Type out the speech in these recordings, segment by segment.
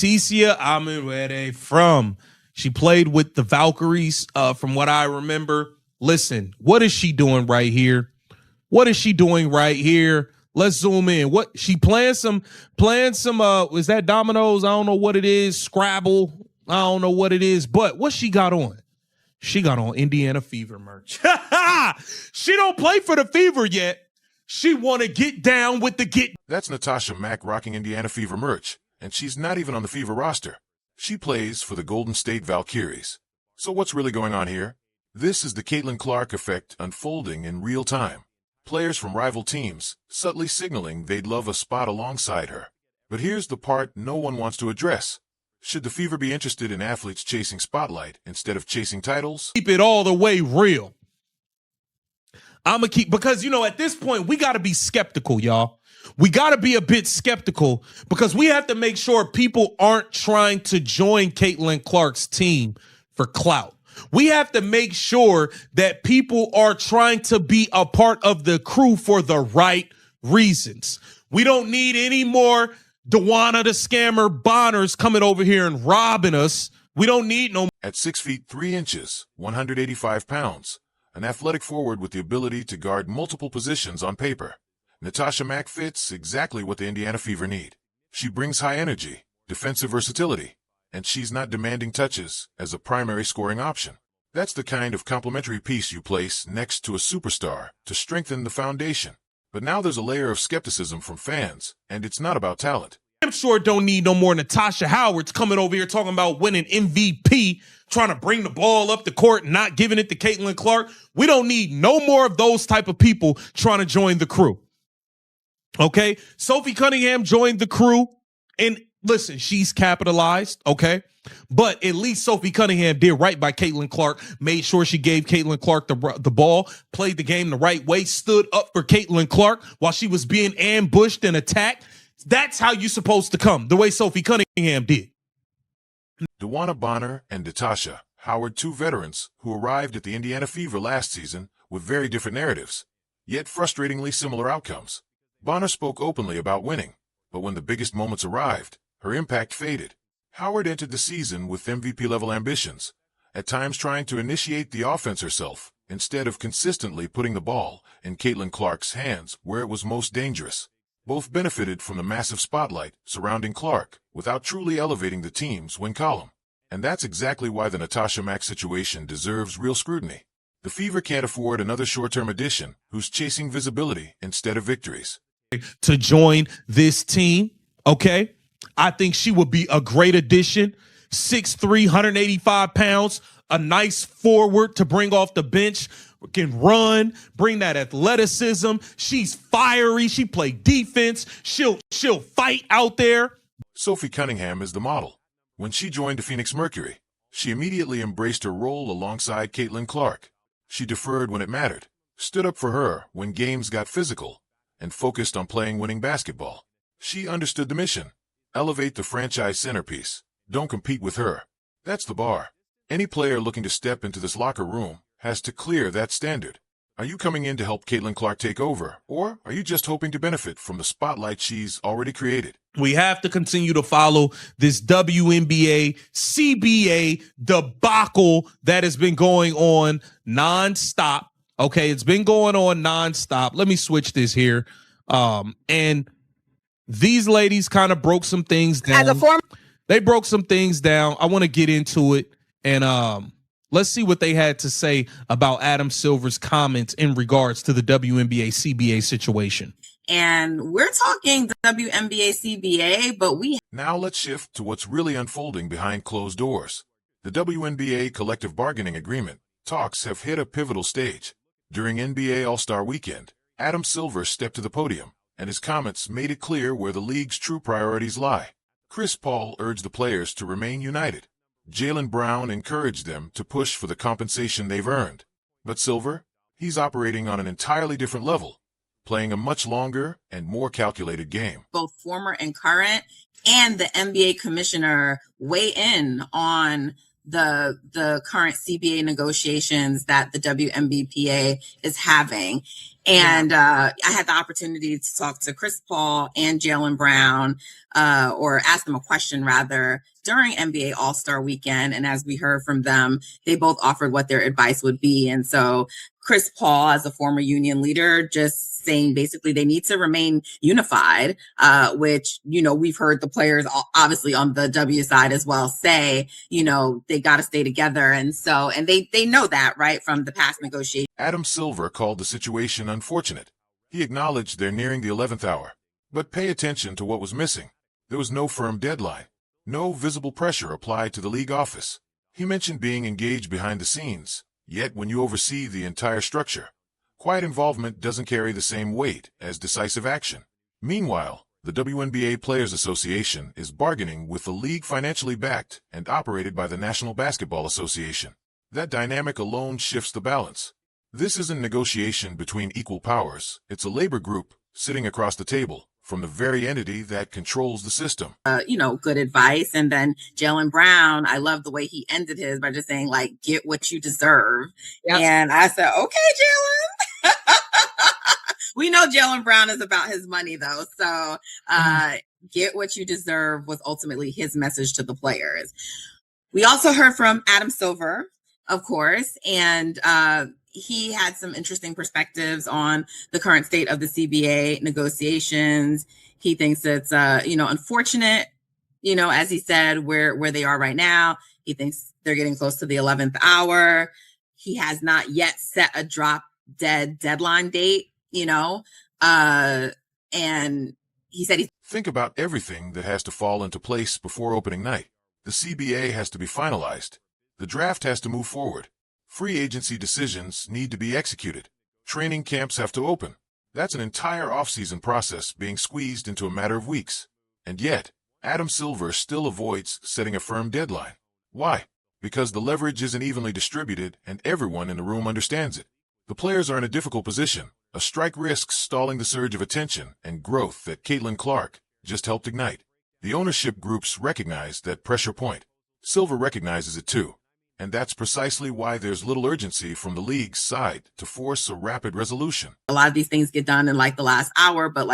Ticia, I mean, where they from? She played with the Valkyries, from what I remember. Listen, what is she doing right here? What is she doing right here? Let's zoom in. What she playing some is that dominoes? I don't know what it is. Scrabble. I don't know what it is, but what she got on? She got on Indiana Fever merch. She don't play for the Fever yet. She want to get down with the get. That's Natasha Mack rocking Indiana Fever merch, and she's not even on the Fever roster. She plays for the Golden State Valkyries. So what's really going on here? This is the Caitlin Clark effect unfolding in real time. Players from rival teams subtly signaling they'd love a spot alongside her. But here's the part no one wants to address. Should the Fever be interested in athletes chasing spotlight instead of chasing titles? Keep it all the way real. I'm going to keep, because, at this point, we got to be skeptical, y'all. We got to be a bit skeptical because we have to make sure people aren't trying to join Caitlin Clark's team for clout. We have to make sure that people are trying to be a part of the crew for the right reasons. We don't need any more DeWanna the scammer Bonners coming over here and robbing us. We don't need no. At 6 feet 3 inches, 185 pounds, an athletic forward with the ability to guard multiple positions on paper, Natasha Mack fits exactly what the Indiana Fever need. She brings high energy, defensive versatility, and she's not demanding touches as a primary scoring option. That's the kind of complementary piece you place next to a superstar to strengthen the foundation. But now there's a layer of skepticism from fans, and it's not about talent. I'm sure don't need no more Natasha Howards coming over here talking about winning MVP, trying to bring the ball up the court and not giving it to Caitlin Clark. We don't need no more of those type of people trying to join the crew. Okay? Sophie Cunningham joined the crew, and listen, she's capitalized, okay? But at least Sophie Cunningham did right by Caitlin Clark, made sure she gave Caitlin Clark the ball, played the game the right way, stood up for Caitlin Clark while she was being ambushed and attacked. That's how you're supposed to come, the way Sophie Cunningham did. DeWanna Bonner and Natasha Howard, two veterans who arrived at the Indiana Fever last season with very different narratives, yet frustratingly similar outcomes. Bonner spoke openly about winning, but when the biggest moments arrived, her impact faded. Howard entered the season with MVP-level ambitions, at times trying to initiate the offense herself, instead of consistently putting the ball in Caitlin Clark's hands where it was most dangerous. Both benefited from the massive spotlight surrounding Clark without truly elevating the team's win column. And that's exactly why the Natasha Mack situation deserves real scrutiny. The Fever can't afford another short-term addition who's chasing visibility instead of victories. To join this team, okay? I think she would be a great addition. 6'3", 185 pounds, a nice forward to bring off the bench, can run, bring that athleticism. She's fiery. She play defense. She'll fight out there. Sophie Cunningham is the model. When she joined the Phoenix Mercury, she immediately embraced her role alongside Caitlin Clark. She deferred when it mattered, stood up for her when games got physical, and focused on playing winning basketball. She understood the mission. Elevate the franchise centerpiece. Don't compete with her. That's the bar. Any player looking to step into this locker room has to clear that standard. Are you coming in to help Caitlin Clark take over, or are you just hoping to benefit from the spotlight she's already created? We have to continue to follow this WNBA, CBA debacle that has been going on nonstop. Okay, it's been going on nonstop. Let me switch this here. And these ladies kind of broke some things down. They broke some things down. I want to get into it, and let's see what they had to say about Adam Silver's comments in regards to the WNBA CBA situation. And we're talking the WNBA CBA, but Now let's shift to what's really unfolding behind closed doors. The WNBA collective bargaining agreement talks have hit a pivotal stage. During NBA All-Star Weekend, Adam Silver stepped to the podium, and his comments made it clear where the league's true priorities lie. Chris Paul urged the players to remain united. Jaylen Brown encouraged them to push for the compensation they've earned. But Silver, he's operating on an entirely different level, playing a much longer and more calculated game. both former and current, and the NBA commissioner weigh in on the current CBA negotiations that the WNBPA is having. And I had the opportunity to talk to Chris Paul and Jaylen Brown, or ask them a question rather, during NBA All-Star Weekend. And as we heard from them, they both offered what their advice would be. And so Chris Paul, as a former union leader, just saying basically they need to remain unified, which, we've heard the players obviously on the W side as well say, they got to stay together. And they know that, right, from the past negotiations. Adam Silver called the situation unfortunate. He acknowledged they're nearing the 11th hour. But pay attention to what was missing. There was no firm deadline. No visible pressure applied to the league office. He mentioned being engaged behind the scenes, yet when you oversee the entire structure, quiet involvement doesn't carry the same weight as decisive action. Meanwhile, the WNBA Players Association is bargaining with the league, financially backed and operated by the National Basketball Association. That dynamic alone shifts the balance. This isn't negotiation between equal powers. It's a labor group sitting across the table from the very entity that controls the system. Good advice. And then Jaylen Brown, I love the way he ended his by just saying, get what you deserve. Yep. And I said, okay, Jaylen. We know Jaylen Brown is about his money, though. So get what you deserve was ultimately his message to the players. We also heard from Adam Silver, of course, and he had some interesting perspectives on the current state of the CBA negotiations. He thinks it's, unfortunate, as he said, where they are right now. He thinks they're getting close to the 11th hour. He has not yet set a drop dead deadline date, and he said think about everything that has to fall into place before opening night. The CBA has to be finalized. The draft has to move forward. Free agency decisions need to be executed. Training camps have to open. That's an entire offseason process being squeezed into a matter of weeks. And yet, Adam Silver still avoids setting a firm deadline. Why? Because the leverage isn't evenly distributed and everyone in the room understands it. The players are in a difficult position. A strike risks stalling the surge of attention and growth that Caitlin Clark just helped ignite. The ownership groups recognize that pressure point. Silver recognizes it too. And that's precisely why there's little urgency from the league's side to force a rapid resolution. A lot of these things get done in the last hour, but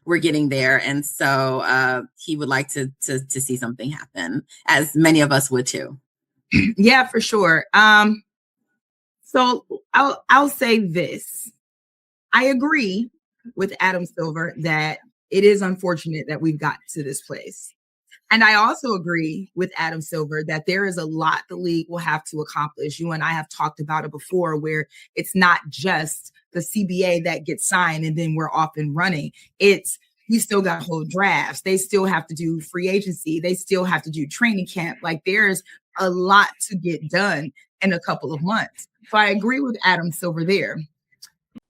we're getting there. And so he would like to see something happen, as many of us would too. Yeah, for sure. So I'll say this. I agree with Adam Silver that it is unfortunate that we've gotten to this place. And I also agree with Adam Silver that there is a lot the league will have to accomplish. You and I have talked about it before, where it's not just the CBA that gets signed and then we're off and running. We still got to hold drafts. They still have to do free agency. They still have to do training camp. There's a lot to get done in a couple of months. So I agree with Adam Silver there.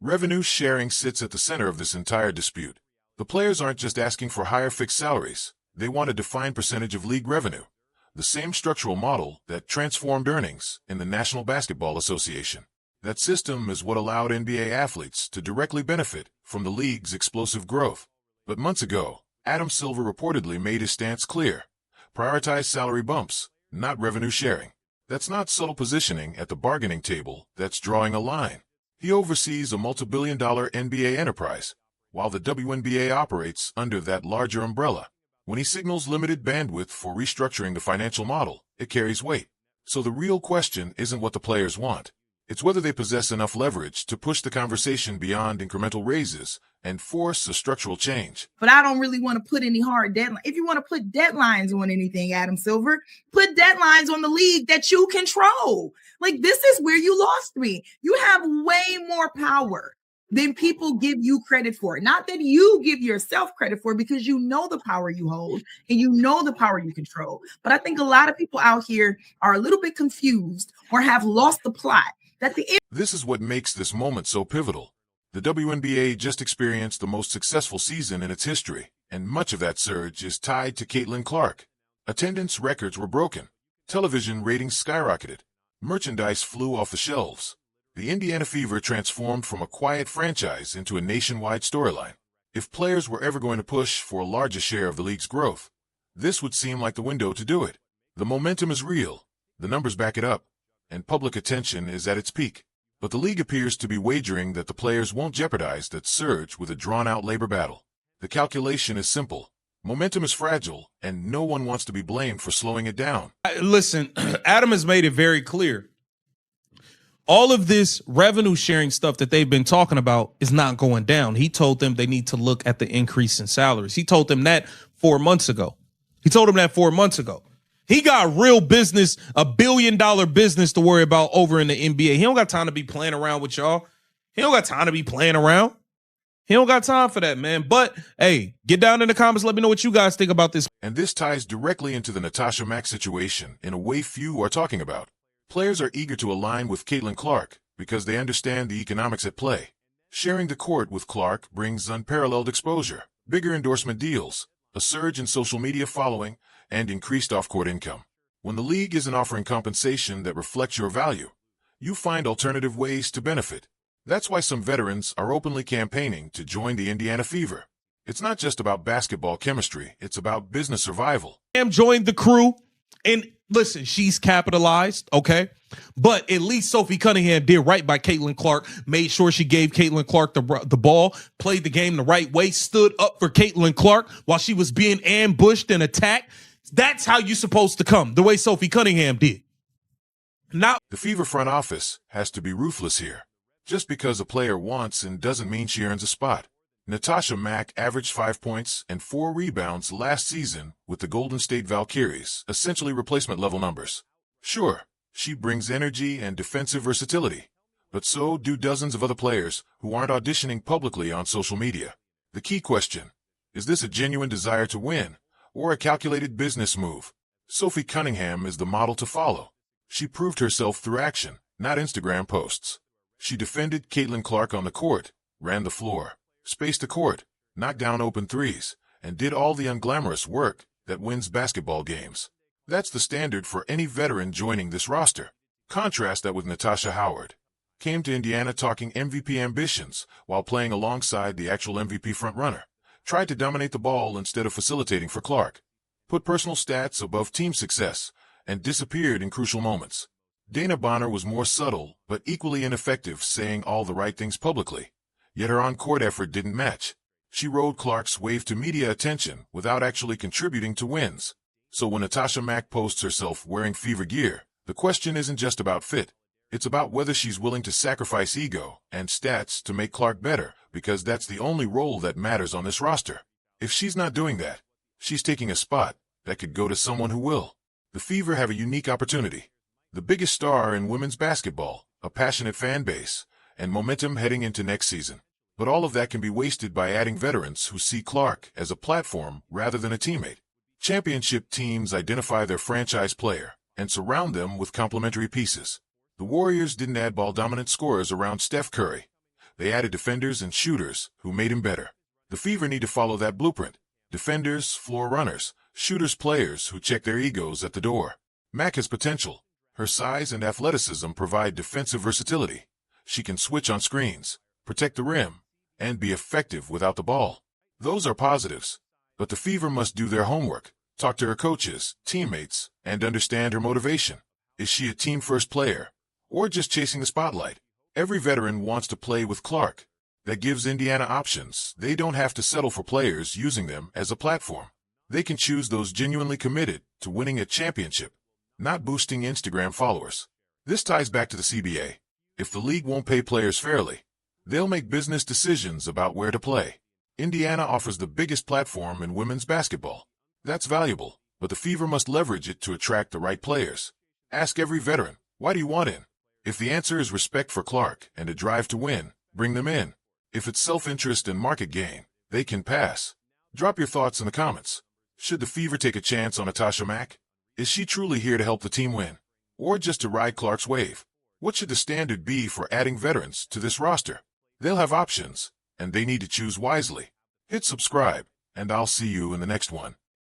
Revenue sharing sits at the center of this entire dispute. The players aren't just asking for higher fixed salaries. They want a defined percentage of league revenue, the same structural model that transformed earnings in the National Basketball Association. That system is what allowed NBA athletes to directly benefit from the league's explosive growth. But months ago, Adam Silver reportedly made his stance clear. Prioritize salary bumps, not revenue sharing. That's not subtle positioning at the bargaining table, that's drawing a line. He oversees a multi-billion-dollar NBA enterprise, while the WNBA operates under that larger umbrella. When he signals limited bandwidth for restructuring the financial model, it carries weight. So the real question isn't what the players want. It's whether they possess enough leverage to push the conversation beyond incremental raises and force a structural change. But I don't really want to put any hard deadlines. If you want to put deadlines on anything, Adam Silver, put deadlines on the league that you control. This is where you lost me. You have way more power than people give you credit for. Not that you give yourself credit for, because you know the power you hold and you know the power you control. But I think a lot of people out here are a little bit confused or have lost the plot. This is what makes this moment so pivotal. The WNBA just experienced the most successful season in its history, and much of that surge is tied to Caitlin Clark. Attendance records were broken. Television ratings skyrocketed. Merchandise flew off the shelves. The Indiana Fever transformed from a quiet franchise into a nationwide storyline. If players were ever going to push for a larger share of the league's growth, this would seem like the window to do it. The momentum is real, the numbers back it up, and public attention is at its peak. But the league appears to be wagering that the players won't jeopardize that surge with a drawn-out labor battle. The calculation is simple. Momentum is fragile, and no one wants to be blamed for slowing it down. Listen, Adam has made it very clear. All of this revenue sharing stuff that they've been talking about is not going down. He told them they need to look at the increase in salaries. He told them that 4 months ago. He got real business, $1 billion business to worry about over in the NBA. He don't got time to be playing around with y'all. He don't got time to be playing around. He don't got time for that, man. But, hey, get down in the comments. Let me know what you guys think about this. And this ties directly into the Natasha Mack situation in a way few are talking about. Players are eager to align with Caitlin Clark because they understand the economics at play. Sharing the court with Clark brings unparalleled exposure, bigger endorsement deals, a surge in social media following, and increased off-court income. When the league isn't offering compensation that reflects your value, you find alternative ways to benefit. That's why some veterans are openly campaigning to join the Indiana Fever. It's not just about basketball chemistry, it's about business survival. Cam joined the crew, and listen, she's capitalized, okay? But at least Sophie Cunningham did right by Caitlin Clark, made sure she gave Caitlin Clark the ball, played the game the right way, stood up for Caitlin Clark while she was being ambushed and attacked. That's how you're supposed to come, the way Sophie Cunningham did. Now, the Fever front office has to be ruthless here. Just because a player wants and doesn't mean she earns a spot. Natasha Mack averaged 5 points and 4 rebounds last season with the Golden State Valkyries, essentially replacement-level numbers. Sure, she brings energy and defensive versatility, but so do dozens of other players who aren't auditioning publicly on social media. The key question, is this a genuine desire to win or a calculated business move? Sophie Cunningham is the model to follow. She proved herself through action, not Instagram posts. She defended Caitlin Clark on the court, ran the floor, spaced the court, knocked down open threes, and did all the unglamorous work that wins basketball games. That's the standard for any veteran joining this roster. Contrast that with Natasha Howard. Came to Indiana talking MVP ambitions while playing alongside the actual MVP frontrunner. Tried to dominate the ball instead of facilitating for Clark. Put personal stats above team success and disappeared in crucial moments. Dana Bonner was more subtle but equally ineffective, saying all the right things publicly. Yet her on-court effort didn't match. She rode Clark's wave to media attention without actually contributing to wins. So when Natasha Mack posts herself wearing Fever gear, the question isn't just about fit. It's about whether she's willing to sacrifice ego and stats to make Clark better, because that's the only role that matters on this roster. If she's not doing that, she's taking a spot that could go to someone who will. The Fever have a unique opportunity. The biggest star in women's basketball, a passionate fan base, and momentum heading into next season. But all of that can be wasted by adding veterans who see Clark as a platform rather than a teammate. Championship teams identify their franchise player and surround them with complementary pieces. The Warriors didn't add ball-dominant scorers around Steph Curry. They added defenders and shooters who made him better. The Fever need to follow that blueprint. Defenders, floor runners, shooters, players who check their egos at the door. Mack has potential. Her size and athleticism provide defensive versatility. She can switch on screens, protect the rim, and be effective without the ball. Those are positives. But the Fever must do their homework, talk to her coaches, teammates, and understand her motivation. Is she a team-first player, or just chasing the spotlight? Every veteran wants to play with Clark. That gives Indiana options. They don't have to settle for players using them as a platform. They can choose those genuinely committed to winning a championship, not boosting Instagram followers. This ties back to the CBA. If the league won't pay players fairly, they'll make business decisions about where to play. Indiana offers the biggest platform in women's basketball. That's valuable, but the Fever must leverage it to attract the right players. Ask every veteran, why do you want in? If the answer is respect for Clark and a drive to win, bring them in. If it's self-interest and market gain, they can pass. Drop your thoughts in the comments. Should the Fever take a chance on Natasha Mack? Is she truly here to help the team win, or just to ride Clark's wave? What should the standard be for adding veterans to this roster? They'll have options, and they need to choose wisely. Hit subscribe, and I'll see you in the next one.